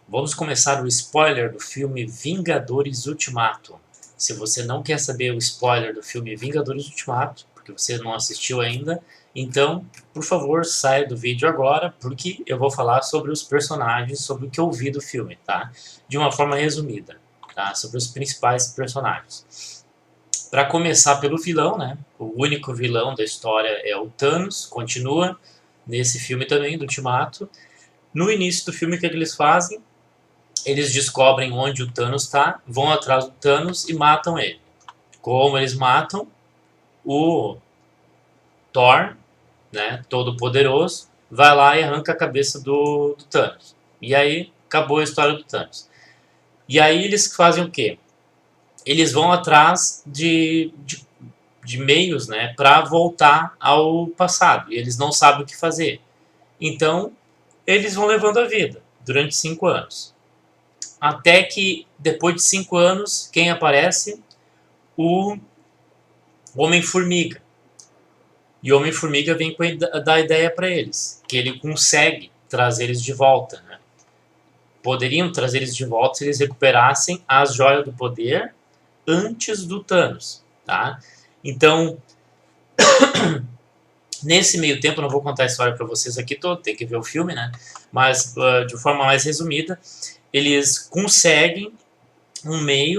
Vamos começar o spoiler do filme Vingadores Ultimato. Se você não quer saber o spoiler do filme Vingadores Ultimato, porque você não assistiu ainda, então, por favor, saia do vídeo agora, porque eu vou falar sobre os personagens, sobre o que eu vi do filme, tá? De uma forma resumida, tá? Sobre os principais personagens. Para começar pelo vilão, né? O único vilão da história é o Thanos, continua nesse filme também, do Ultimato. No início do filme, o que eles fazem? Eles descobrem onde o Thanos está, vão atrás do Thanos e matam ele. Como eles matam? O Thor, né, todo poderoso, vai lá e arranca a cabeça do Thanos. E aí acabou a história do Thanos. E aí eles fazem o quê? Eles vão atrás de meios, né, para voltar ao passado. E eles não sabem o que fazer. Então, eles vão levando a vida durante 5 anos. Até que, depois de 5 anos, quem aparece? O Homem-Formiga. E o Homem-Formiga vem dar ideia para eles, que ele consegue trazer eles de volta. Né? Poderiam trazer eles de volta se eles recuperassem as joias do poder antes do Thanos. Tá? Então, nesse meio tempo, eu não vou contar a história para vocês aqui todo, tem que ver o filme, né? Mas, de forma mais resumida, eles conseguem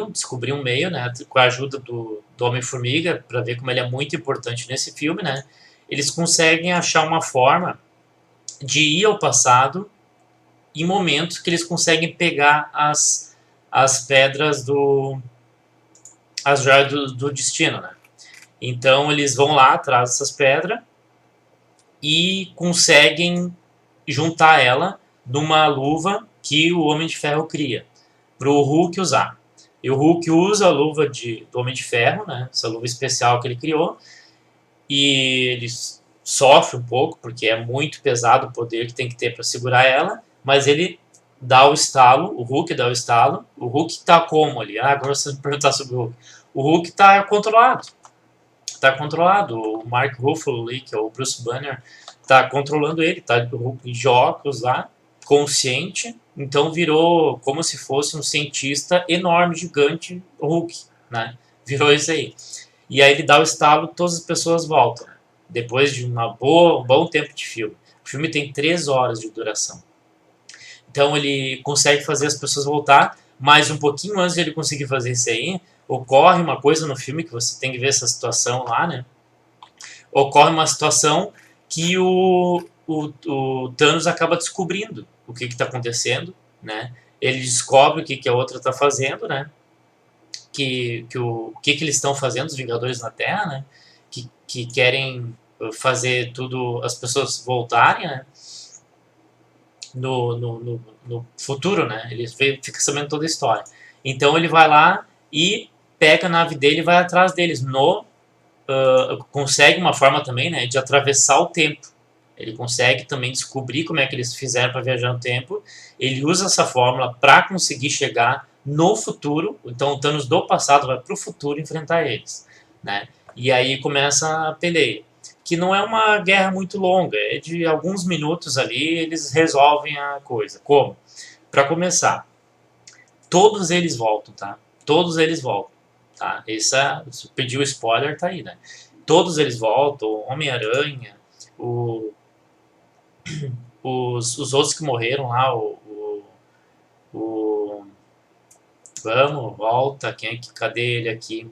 descobrir um meio, né, com a ajuda do Homem-Formiga, para ver como ele é muito importante nesse filme, né, eles conseguem achar uma forma de ir ao passado em momentos que eles conseguem pegar as pedras as joias do destino, né. Então eles vão lá atrás dessas pedras e conseguem juntar ela numa luva que o Homem de Ferro cria para o Hulk usar. E o Hulk usa a luva do Homem de Ferro, né? Essa luva especial que ele criou, e ele sofre um pouco, porque é muito pesado o poder que tem que ter para segurar ela, mas ele dá o estalo, o Hulk dá o estalo. O Hulk tá como ali? Ah, agora você me perguntar sobre o Hulk. O Hulk tá controlado. Tá controlado. O Mark Ruffalo ali, que é o Bruce Banner, tá controlando ele, tá o Hulk de óculos lá, consciente, então virou como se fosse um cientista enorme, gigante, Hulk, né? Virou isso aí. E aí ele dá o estalo, todas as pessoas voltam, né? Depois de um bom tempo de filme. O filme tem 3 horas de duração. Então ele consegue fazer as pessoas voltar, mas um pouquinho antes de ele conseguir fazer isso aí, ocorre uma coisa no filme, que você tem que ver essa situação lá, né? Ocorre uma situação que o Thanos acaba descobrindo o que está acontecendo, né? Ele descobre o que a outra está fazendo, né? O que eles estão fazendo, os Vingadores na Terra, né? Que querem fazer tudo, as pessoas voltarem, né? No futuro, né? Ele fica sabendo toda a história. Então ele vai lá e pega a nave dele e vai atrás deles. Consegue uma forma também, né, de atravessar o tempo. Ele consegue também descobrir como é que eles fizeram para viajar no tempo. Ele usa essa fórmula para conseguir chegar no futuro. Então o Thanos do passado vai para o futuro enfrentar eles, né? E aí começa a peleia, que não é uma guerra muito longa, é de alguns minutos ali eles resolvem a coisa. Como? Para começar, todos eles voltam, tá? Todos eles voltam, tá? Se pediu spoiler, tá aí, né? Todos eles voltam, o Homem-Aranha, o os outros que morreram lá, o Vamos, volta, cadê ele aqui?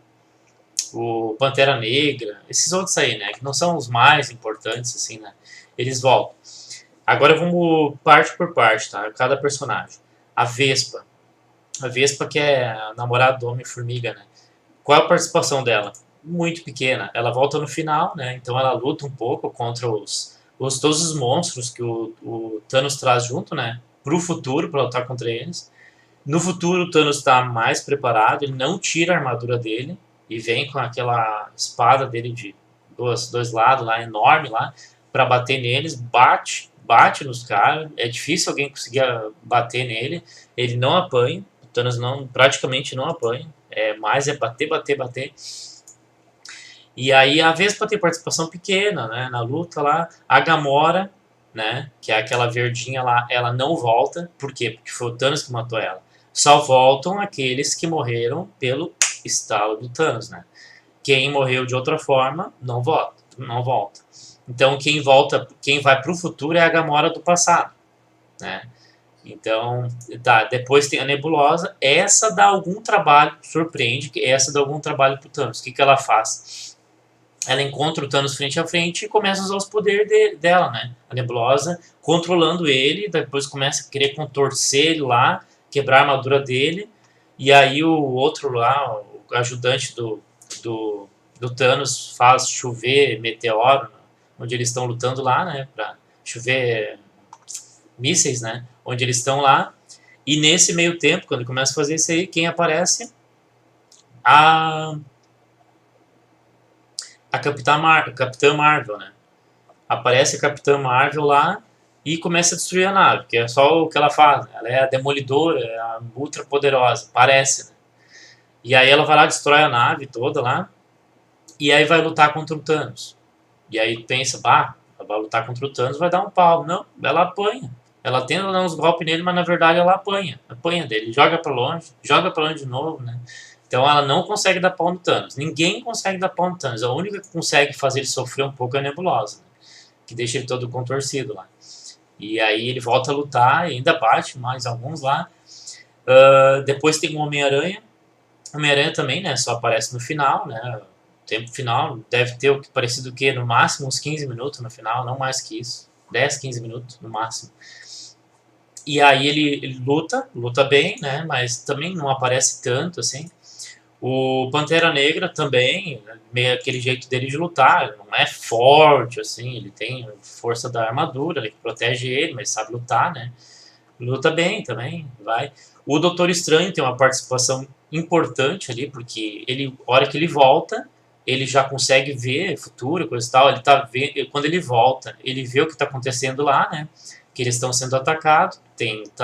O Pantera Negra, esses outros aí, né? Que não são os mais importantes, assim, né? Eles voltam. Agora vamos parte por parte, tá? Cada personagem. A Vespa. A Vespa que é a namorada do Homem-Formiga, né? Qual a participação dela? Muito pequena. Ela volta no final, né? Então ela luta um pouco contra todos os monstros que o Thanos traz junto, né? Pro futuro, para lutar contra eles. No futuro, o Thanos está mais preparado, ele não tira a armadura dele e vem com aquela espada dele de dois lados lá, enorme lá, para bater neles, bate nos caras. É difícil alguém conseguir bater nele. Ele não apanha, o Thanos praticamente não apanha. Mais é bater, bater, bater. E aí a Vespa tem participação pequena, né, na luta lá. A Gamora né? Que é aquela verdinha lá, ela não volta. Por quê? Porque foi o Thanos que matou ela. Só voltam aqueles que morreram pelo estalo do Thanos, né? Quem morreu de outra forma não volta, não volta. Então quem volta, quem vai pro futuro é a Gamora do passado, né? Então, tá, depois tem a Nebulosa, essa dá algum trabalho, surpreende que essa dá algum trabalho pro Thanos. O que ela faz? Ela encontra o Thanos frente a frente e começa a usar os poderes dela, né? A Nebulosa controlando ele, depois começa a querer contorcer ele lá, quebrar a armadura dele, e aí o outro lá, o ajudante do, do Thanos faz chover meteoro, onde eles estão lutando lá, né? Pra chover mísseis, né? Onde eles estão lá. E nesse meio tempo, quando ele começa a fazer isso aí, quem aparece? A, a Capitã Marvel, né? Aparece a Capitã Marvel lá e começa a destruir a nave, que é só o que ela faz. Né? Ela é a demolidora, é a ultra poderosa, parece, né? E aí ela vai lá, destrói a nave toda lá, e aí vai lutar contra o Thanos. E aí pensa, bah, ela vai lutar contra o Thanos, vai dar um pau. Não, ela apanha. Ela tenta dar uns golpes nele, mas na verdade ela apanha. Apanha dele, joga pra longe de novo, né? Então ela não consegue dar pau no Thanos. Ninguém consegue dar pau no Thanos. A única que consegue fazer ele sofrer um pouco é a Nebulosa, né? Que deixa ele todo contorcido lá. E aí ele volta a lutar e ainda bate mais alguns lá. Depois tem o Homem-Aranha. O Homem-Aranha também, né? Só aparece no final, né? O tempo final deve ter o que parecido o quê? No máximo uns 15 minutos no final, não mais que isso. 10, 15 minutos no máximo. E aí ele luta bem, né? Mas também não aparece tanto assim. O Pantera Negra também, meio aquele jeito dele de lutar, ele não é forte assim, ele tem força da armadura, ele protege ele, mas sabe lutar, né? Luta bem também, vai. O Doutor Estranho tem uma participação importante ali, porque ele, a hora que ele volta, ele já consegue ver futuro, coisa e tal, ele tá vendo, quando ele volta, ele vê o que está acontecendo lá, né? Que eles estão sendo atacados,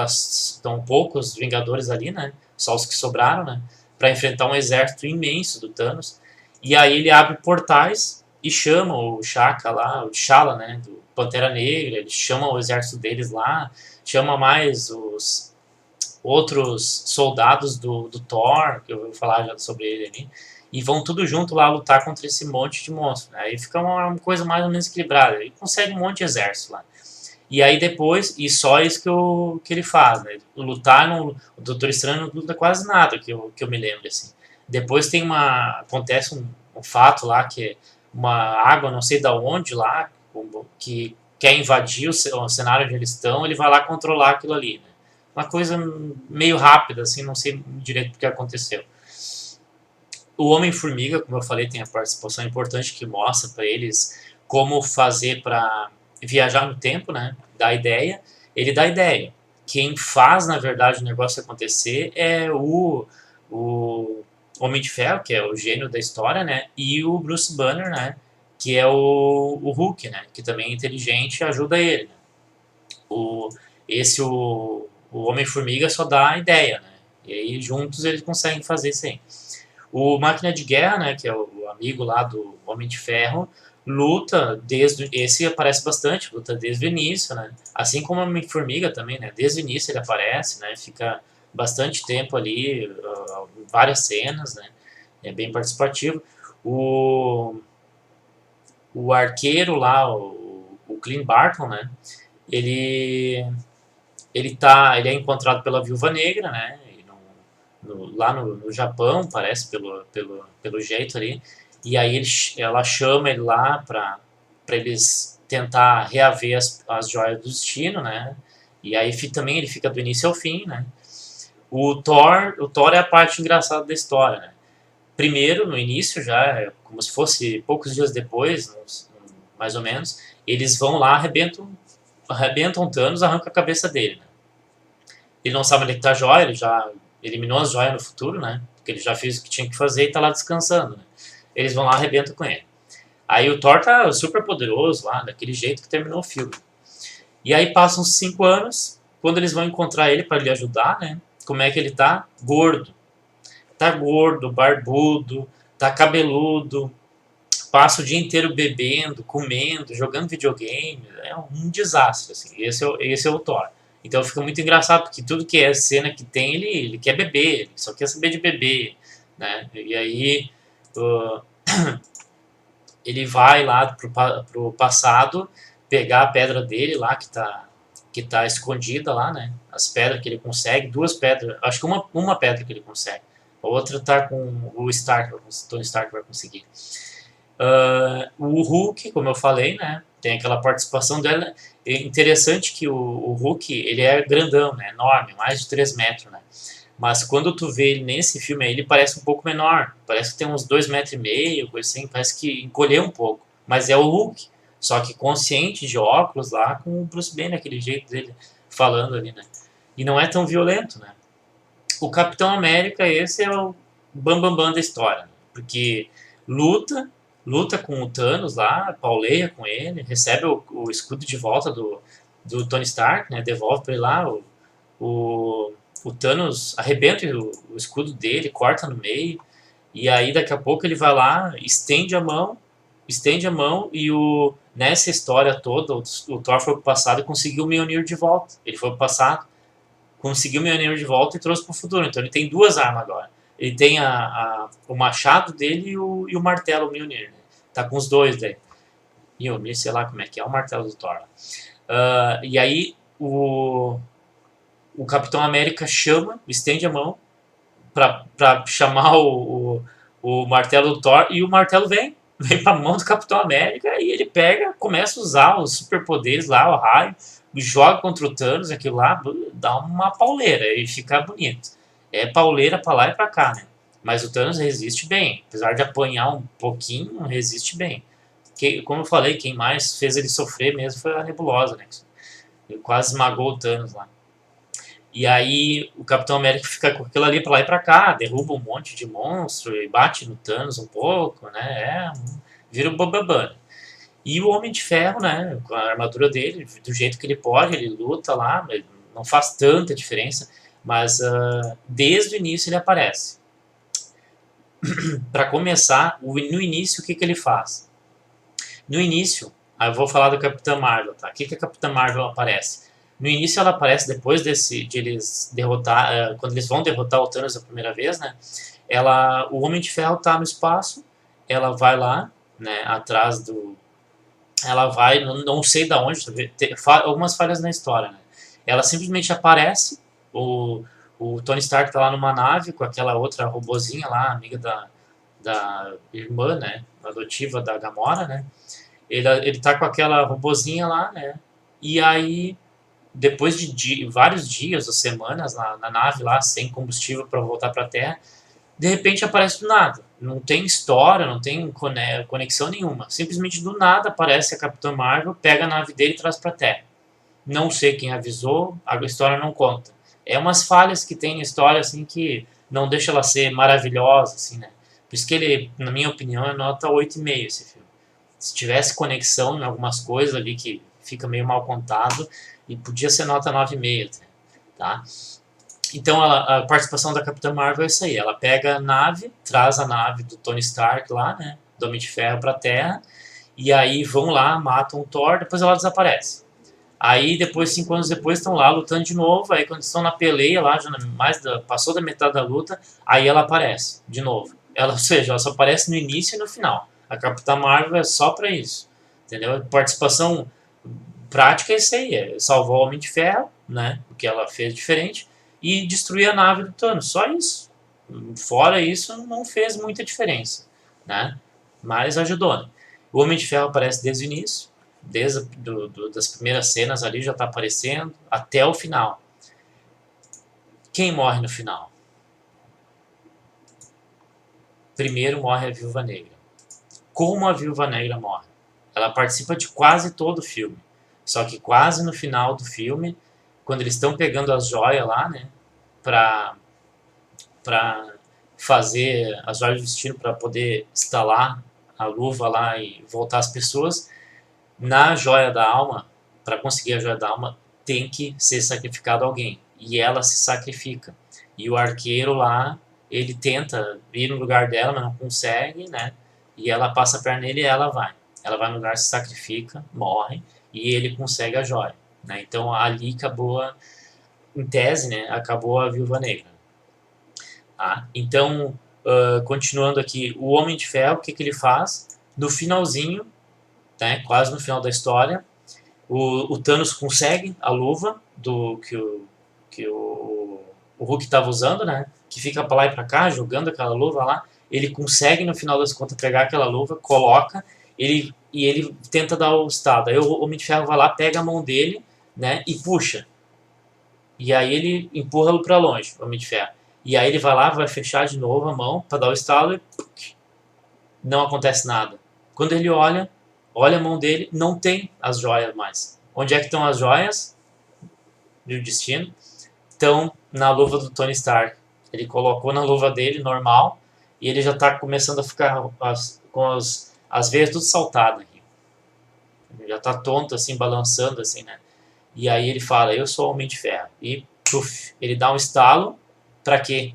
estão poucos Vingadores ali, né? Só os que sobraram, né? Para enfrentar um exército imenso do Thanos. E aí ele abre portais e chama o Shaka lá, o T'Challa, né? Do Pantera Negra, ele chama o exército deles lá, chama mais os outros soldados do Thor, que eu vou falar já sobre ele ali, e vão tudo junto lá lutar contra esse monte de monstros. Né? Aí fica uma coisa mais ou menos equilibrada, ele consegue um monte de exército lá. E aí depois, e só isso que ele faz, né? Lutar no. O Doutor Estranho não luta quase nada, que eu me lembro, assim. Depois tem acontece um fato lá, que é uma água, não sei da onde lá, que quer invadir o cenário onde eles estão, ele vai lá controlar aquilo ali, né? Uma coisa meio rápida, assim, não sei direito o que aconteceu. O Homem-Formiga, como eu falei, tem a participação importante que mostra para eles como fazer para viajar no tempo, né? Dá ideia. Ele dá ideia. Quem faz, na verdade, o negócio acontecer é o Homem de Ferro, que é o gênio da história, né? E o Bruce Banner, né? Que é o Hulk, né? Que também é inteligente e ajuda ele. Né? O, o Homem-Formiga só dá a ideia, né? E aí juntos eles conseguem fazer isso aí. O Máquina de Guerra, né, que é o amigo lá do Homem de Ferro, luta desde... Esse aparece bastante, luta desde o início, né? Assim como o Homem-Formiga também, né? Desde o início ele aparece, né? Fica bastante tempo ali, várias cenas, né? É bem participativo. O arqueiro lá, o Clint Barton, né? Ele ele é encontrado pela Viúva Negra, né? Lá no Japão, parece, pelo jeito ali. E aí ela chama ele lá para eles tentar reaver as joias do destino, né? E aí também ele fica do início ao fim, né? O Thor é a parte engraçada da história, né? Primeiro, no início já, como se fosse poucos dias depois, mais ou menos, eles vão lá, arrebentam Thanos, arrancam a cabeça dele, né? Ele não sabe onde está a joia, ele já eliminou as joias no futuro, né? Porque ele já fez o que tinha que fazer e está lá descansando, né? Eles vão lá e arrebentam com ele. Aí o Thor tá super poderoso lá, daquele jeito que terminou o filme. E aí passam uns 5 anos, quando eles vão encontrar ele para lhe ajudar, né? Como é que ele tá? Gordo. Tá gordo, barbudo, tá cabeludo, passa o dia inteiro bebendo, comendo, jogando videogame, é um desastre, assim. Esse é o Thor. Então fica muito engraçado, porque tudo que é cena que tem, ele quer beber, ele só quer saber de beber, né? E aí uh, ele vai lá pro passado pegar a pedra dele lá, que tá escondida lá, né? As pedras que ele consegue, duas pedras, acho que uma pedra que ele consegue. A outra tá com o Stark, o Tony Stark vai conseguir. O Hulk, como eu falei, né? Tem aquela participação dela. É interessante que o Hulk, ele é grandão, né? Enorme, mais de 3 metros, né? Mas quando tu vê ele nesse filme aí, ele parece um pouco menor. Parece que tem uns 2,5 metros, coisa assim. Parece que encolheu um pouco. Mas é o Hulk. Só que consciente, de óculos lá, com o Bruce Banner, aquele jeito dele falando ali, né? E não é tão violento, né? O Capitão América, esse é o bambambam da história. Né? Porque luta, luta com o Thanos lá, pauleia com ele, recebe o escudo de volta do Tony Stark, né? Devolve pra ele lá, o, o Thanos arrebenta o escudo dele, corta no meio, e aí daqui a pouco ele vai lá, estende a mão nessa história toda, o Thor foi pro passado e conseguiu o Mjolnir de volta. Ele foi pro passado, conseguiu o Mjolnir de volta e trouxe pro futuro. Então ele tem duas armas agora. Ele tem o machado dele e o martelo Mjolnir. Né? Tá com os dois daí. Mjolnir, sei lá como é o martelo do Thor. E aí o Capitão América estende a mão pra chamar o martelo do Thor e o martelo vem pra mão do Capitão América e ele pega, começa a usar os superpoderes lá, o raio, joga contra o Thanos, aquilo lá, dá uma pauleira e fica bonito. É pauleira pra lá e pra cá, né? Mas o Thanos resiste bem, apesar de apanhar um pouquinho, resiste bem. Como eu falei, quem mais fez ele sofrer mesmo foi a Nebulosa, né? Ele quase esmagou o Thanos lá. E aí o Capitão América fica com aquilo ali pra lá e pra cá, derruba um monte de monstro e bate no Thanos um pouco, né? Vira o Bambambam. E o Homem de Ferro, né? Com a armadura dele, do jeito que ele pode, ele luta lá, não faz tanta diferença, mas desde o início ele aparece. Para começar, no início o que ele faz? No início, eu vou falar da Capitã Marvel, tá? O que a Capitã Marvel aparece? No início ela aparece depois de eles derrotar, quando eles vão derrotar o Thanos a primeira vez, né? O Homem de Ferro tá no espaço, ela vai lá, né? Atrás ela vai, não sei da onde, algumas falhas na história, né? Ela simplesmente aparece, o Tony Stark tá lá numa nave com aquela outra robozinha lá, amiga da irmã, né? Adotiva da Gamora, né? Ele tá com aquela robozinha lá, né? E aí depois de vários dias ou semanas na nave lá, sem combustível para voltar para a Terra, de repente aparece do nada. Não tem história, não tem conexão nenhuma. Simplesmente do nada aparece a Capitã Marvel, pega a nave dele e traz para a Terra. Não sei quem avisou, a história não conta. É umas falhas que tem na história assim que não deixa ela ser maravilhosa, assim, né? Por isso que ele, na minha opinião, é nota 8,5 esse filme. Se tivesse conexão em algumas coisas ali que fica meio mal contado, e podia ser nota 9,5, tá? Então a participação da Capitã Marvel é isso aí, ela pega a nave, traz a nave do Tony Stark lá, né, do Homem de Ferro pra Terra, e aí vão lá, matam o Thor, depois ela desaparece. Aí depois, 5 anos depois, estão lá lutando de novo, aí quando estão na peleia lá, já passou da metade da luta, aí ela aparece, de novo. Ou seja, ela só aparece no início e no final. A Capitã Marvel é só pra isso, entendeu? Participação prática é isso aí, salvou o Homem de Ferro, né, o que ela fez diferente, e destruir a nave do Thanos, só isso. Fora isso, não fez muita diferença, né, mas ajudou, né? O Homem de Ferro aparece desde o início, desde das primeiras cenas ali já está aparecendo, até o final. Quem morre no final? Primeiro morre a Viúva Negra. Como a Viúva Negra morre? Ela participa de quase todo o filme. Só que quase no final do filme, quando eles estão pegando as joias lá, né, pra fazer as joias do destino para poder instalar a luva lá e voltar as pessoas, na joia da alma, para conseguir a joia da alma, tem que ser sacrificado alguém. E ela se sacrifica. E o arqueiro lá, ele tenta ir no lugar dela, mas não consegue, né, E ela passa a perna nele e ela vai. Ela vai no lugar, se sacrifica, morre, e ele consegue a joia. Né? Então ali acabou, em tese, né, acabou a Viúva Negra. Tá? Então, continuando aqui, o Homem de Ferro, o que, que ele faz? No finalzinho, né, quase no final da história, o Thanos consegue a luva do que o Hulk estava usando, né? Que fica para lá e para cá, jogando aquela luva lá. Ele consegue, no final das contas, pegar aquela luva, coloca, e ele tenta dar o estado. Aí o Homem de Ferro vai lá, pega a mão dele, né? E puxa. E aí ele empurra-lo para longe, o Homem de Ferro. E aí ele vai lá, vai fechar de novo a mão para dar o estalo e não acontece nada. Quando ele olha a mão dele, não tem as joias mais. Onde é que estão as joias? Do destino. Estão na luva do Tony Stark. Ele colocou na luva dele, normal, e ele já está começando a ficar com as veias tudo saltadas. Ele já está tonto, assim, balançando, assim, né? E aí ele fala, eu sou o Homem de Ferro. E, puf, ele dá um estalo. Pra quê?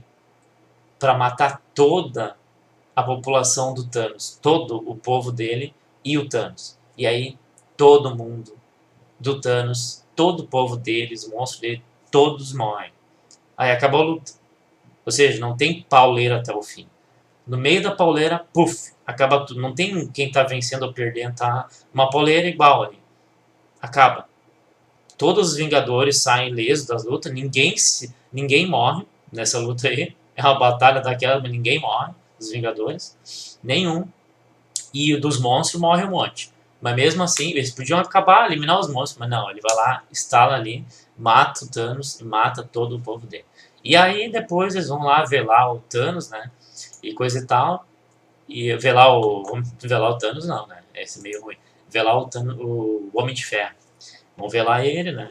Pra matar toda a população do Thanos. Todo o povo dele e o Thanos. E aí, todo mundo do Thanos, todo o povo dele, os monstros dele, todos morrem. Aí acabou a luta. Ou seja, não tem pauleira até o fim. No meio da pauleira, puf, acaba tudo. Não tem quem tá vencendo ou perdendo, tá? Uma pauleira igual ali. Acaba. Todos os Vingadores saem ilesos das lutas, ninguém morre nessa luta aí. É uma batalha daquela, mas ninguém morre, dos Vingadores. Nenhum. E o dos monstros morre um monte. Mas mesmo assim, eles podiam acabar, eliminar os monstros, mas não, ele vai lá, instala ali, mata o Thanos e mata todo o povo dele. E aí depois eles vão lá ver lá o Thanos, né? E coisa e tal. E ver lá o Thanos não, né? Esse é meio ruim. Ver lá o Homem de Ferro. Vamos ver lá ele, né?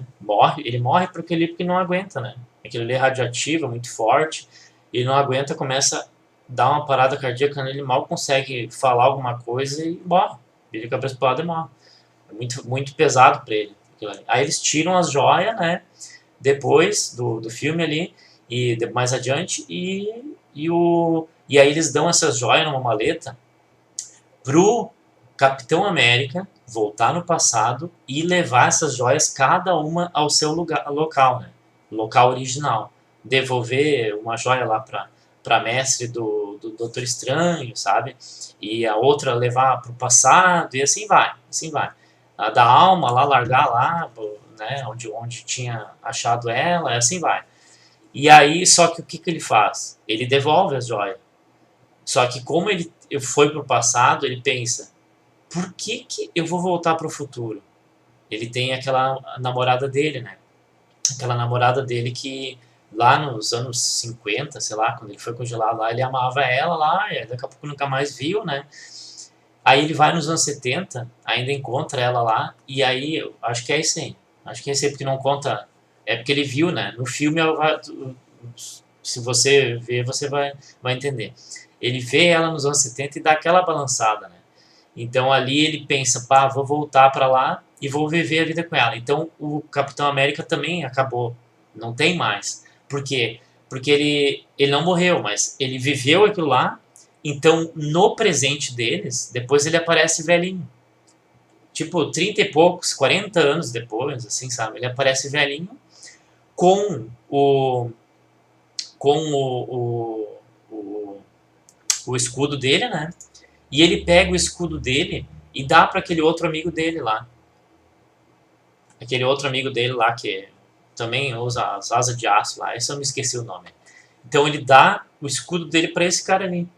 Ele morre porque não aguenta, né? Aquilo ali é radioativo, é muito forte. Ele não aguenta, começa a dar uma parada cardíaca, ele mal consegue falar alguma coisa e morre. Ele cabeça pro lado e morre. É muito, muito pesado pra ele. Aí eles tiram as joias, né? Depois do filme ali, e mais adiante, e aí eles dão essas joias numa maleta pro Capitão América voltar no passado e levar essas joias cada uma ao seu local, né? Local original. Devolver uma joia lá para mestre do Doutor Estranho, sabe? E a outra levar para o passado e assim vai, assim vai. A da alma lá, largar lá, né? Onde tinha achado ela, e assim vai. E aí, só que o que ele faz? Ele devolve as joias. Só que como ele foi pro passado, ele pensa, por que eu vou voltar pro futuro? Ele tem aquela namorada dele, né? Aquela namorada dele que lá nos anos 50, sei lá, quando ele foi congelado lá, ele amava ela lá, e daqui a pouco nunca mais viu, né? Aí ele vai nos anos 70, ainda encontra ela lá, e aí, eu acho que é isso aí. Acho que é isso aí, porque não conta... É porque ele viu, né? No filme, se você ver, você vai entender. Ele vê ela nos anos 70 e dá aquela balançada, né? Então ali ele pensa, pá, vou voltar para lá e vou viver a vida com ela. Então o Capitão América também acabou, não tem mais. Por quê? Porque ele não morreu, mas ele viveu aquilo lá. Então no presente deles, depois ele aparece velhinho. Tipo, 30 e poucos, 40 anos depois, assim, sabe? Ele aparece velhinho com o escudo dele, né? E ele pega o escudo dele e dá para aquele outro amigo dele lá. Aquele outro amigo dele lá que também usa as asas de aço lá. Esse eu me esqueci o nome. Então ele dá o escudo dele para esse cara ali.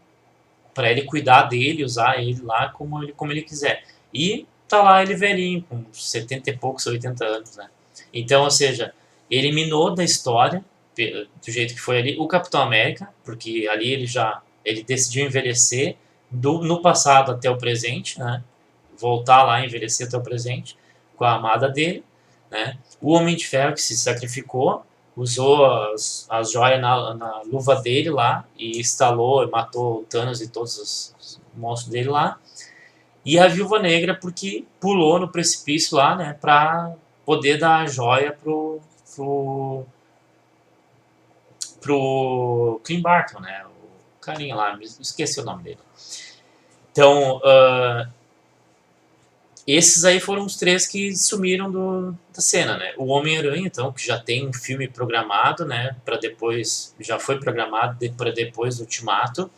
Para ele cuidar dele, usar ele lá como ele quiser. E tá lá ele velhinho, com 70 e poucos, 80 anos, né? Então, ou seja, eliminou da história, do jeito que foi ali, o Capitão América, porque ali ele decidiu envelhecer no passado até o presente, né? Voltar lá e envelhecer até o presente com a amada dele, né? O Homem de Ferro que se sacrificou, usou as joias na luva dele lá e instalou e matou o Thanos e todos os monstros dele lá. E a Viúva Negra porque pulou no precipício lá, né? Pra poder dar a joia pro Clint Barton, né? O carinha lá, esqueci o nome dele. Então, esses aí foram os três que sumiram da cena, né? O Homem-Aranha, então, que já tem um filme programado, né? Para depois, já foi programado para depois do Ultimato.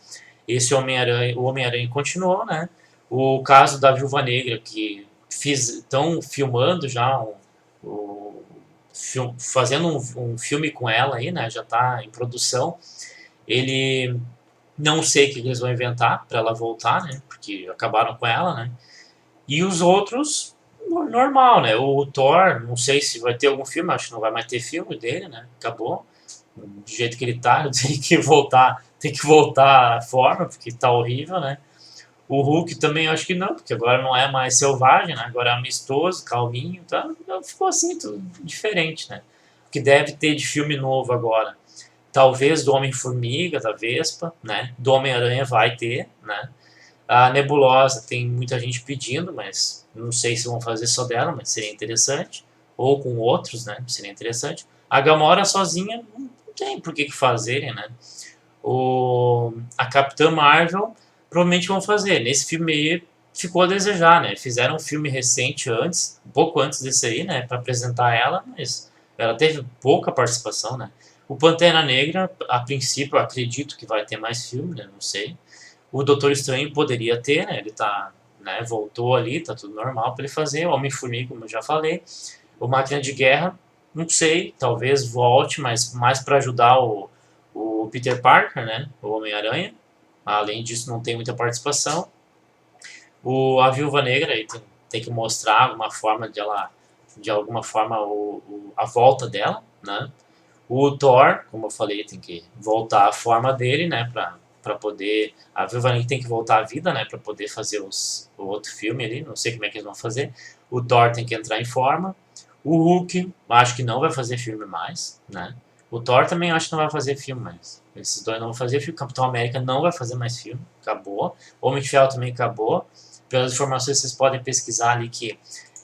Esse Homem-Aranha, o Homem-Aranha continuou, né? O caso da Viúva Negra, que estão filmando já fazendo um filme com ela aí, né? Já está em produção. Ele não sei o que eles vão inventar para ela voltar, né? Porque acabaram com ela, né? E os outros, normal, né? O Thor, não sei se vai ter algum filme, acho que não vai mais ter filme dele, né? Acabou. Do jeito que ele tá, tem que voltar à forma, porque tá horrível, né? O Hulk também acho que não, porque agora não é mais selvagem, né? Agora é amistoso, calminho, tá? Então ficou assim, tudo diferente, né? O que deve ter de filme novo agora? Talvez do Homem-Formiga, da Vespa, né? Do Homem-Aranha vai ter, né? A Nebulosa tem muita gente pedindo, mas não sei se vão fazer só dela, mas seria interessante. Ou com outros, né? Seria interessante. A Gamora sozinha não tem por que fazerem, né? A Capitã Marvel provavelmente vão fazer. Nesse filme aí ficou a desejar, né? Fizeram um filme recente antes, um pouco antes desse aí, né? Para apresentar ela, mas ela teve pouca participação, né? O Pantera Negra, a princípio, eu acredito que vai ter mais filme, né? Não sei. O Doutor Estranho poderia ter, né? Ele tá, né? Voltou ali, tá tudo normal para ele fazer. O Homem-Formiga, como eu já falei. O Máquina de Guerra, não sei, talvez volte, mas mais para ajudar o Peter Parker, né? O Homem-Aranha. Além disso, não tem muita participação. A Viúva Negra aí tem que mostrar alguma forma de alguma forma a volta dela, né? O Thor, como eu falei, tem que voltar à forma dele, né? Para poder. A Viúva Negra tem que voltar à vida, né? Para poder fazer o outro filme ali. Não sei como é que eles vão fazer. O Thor tem que entrar em forma. O Hulk, acho que não vai fazer filme mais, né? O Thor também acho que não vai fazer filme mais. Esses dois não vão fazer filme. Capitão América não vai fazer mais filme. Acabou. Homem de Ferro também acabou. Pelas informações vocês podem pesquisar ali que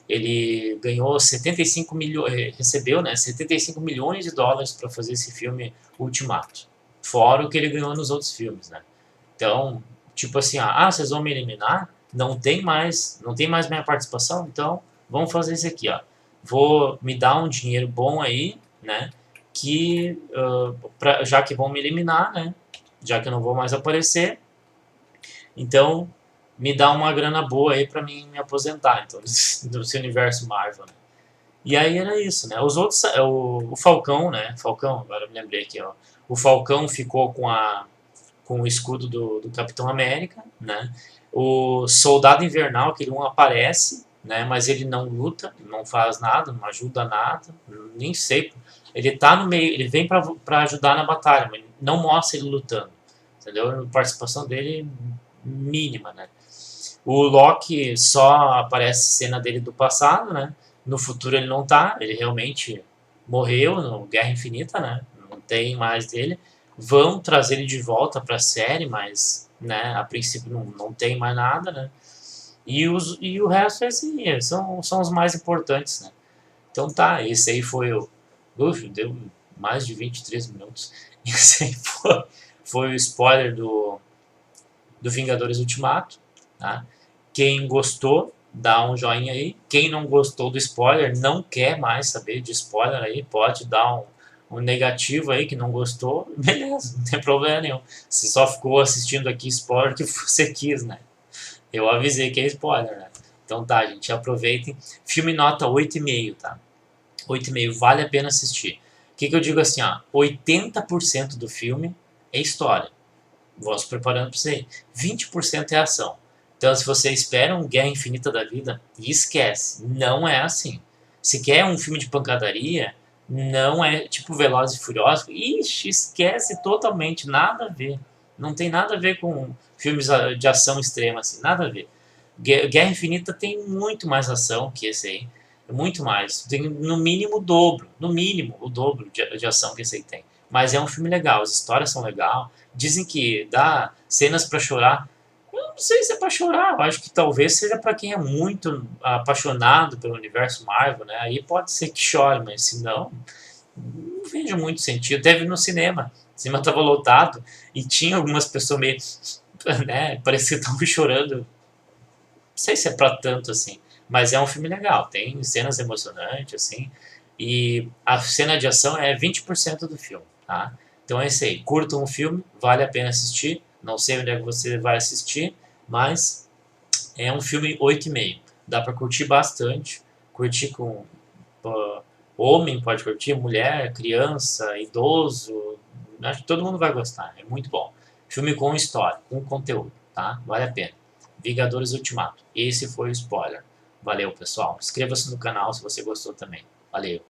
ele ganhou 75 milhões, recebeu, né, 75 milhões de dólares para fazer esse filme Ultimato. Fora o que ele ganhou nos outros filmes, né? Então, tipo assim, vocês vão me eliminar? Não tem mais minha participação? Então, vamos fazer isso aqui, ó. Vou me dar um dinheiro bom aí, né? Que já que vão me eliminar, né? Já que eu não vou mais aparecer, então me dá uma grana boa aí pra mim me aposentar, então, desse universo Marvel, né? E aí era isso, né? Os outros, o Falcão, né? Falcão, agora eu me lembrei aqui, ó. O Falcão ficou com o escudo do Capitão América, né? O Soldado Invernal, aquele um aparece, né? Mas ele não luta, não faz nada, não ajuda nada, nem sei. Ele tá no meio, ele vem pra ajudar na batalha, mas não mostra ele lutando, entendeu? A participação dele mínima, né? O Loki só aparece cena dele do passado, né? No futuro ele não tá, ele realmente morreu no Guerra Infinita, né? Não tem mais dele. Vão trazer ele de volta pra série, mas, né, a princípio não tem mais nada, né? E o resto é assim, são os mais importantes, né? Então tá, esse aí foi o. Uf, deu mais de 23 minutos. Esse aí foi o spoiler do Vingadores Ultimato, tá? Quem gostou, dá um joinha aí. Quem não gostou do spoiler, não quer mais saber de spoiler aí, pode dar um negativo aí que não gostou, beleza, não tem problema nenhum. Se só ficou assistindo aqui spoiler que você quis, né? Eu avisei que é spoiler, né? Então tá, gente, aproveitem. Filme nota 8,5, tá? 8,5, vale a pena assistir. O que eu digo assim, 80% do filme é história. Vou se preparando para isso aí. 20% é ação. Então, se você espera um Guerra Infinita da vida, esquece. Não é assim. Se quer um filme de pancadaria, não é tipo Velozes e Furiosos. Ixi, esquece totalmente. Nada a ver. Não tem nada a ver com filmes de ação extrema, assim. Nada a ver. Guerra Infinita tem muito mais ação que esse aí. Muito mais. Tem no mínimo o dobro. No mínimo o dobro de ação que esse aí tem. Mas é um filme legal. As histórias são legais. Dizem que dá cenas pra chorar. Eu não sei se é pra chorar. Eu acho que talvez seja pra quem é muito apaixonado pelo universo Marvel, né? Aí pode ser que chore, mas se não, não vejo muito sentido. Teve no cinema. O cinema tava lotado e tinha algumas pessoas meio né? Parece que estão chorando. Não sei se é pra tanto assim, mas é um filme legal. Tem cenas emocionantes, assim. E a cena de ação é 20% do filme, tá? Então é isso aí. Curta um filme, vale a pena assistir. Não sei onde é que você vai assistir, mas é um filme 8,5. Dá pra curtir bastante. Curtir com homem, pode curtir, mulher, criança, idoso. Acho que todo mundo vai gostar. É muito bom. Filme com história, com conteúdo, tá? Vale a pena. Vingadores Ultimato. Esse foi o spoiler. Valeu, pessoal. Inscreva-se no canal se você gostou também. Valeu.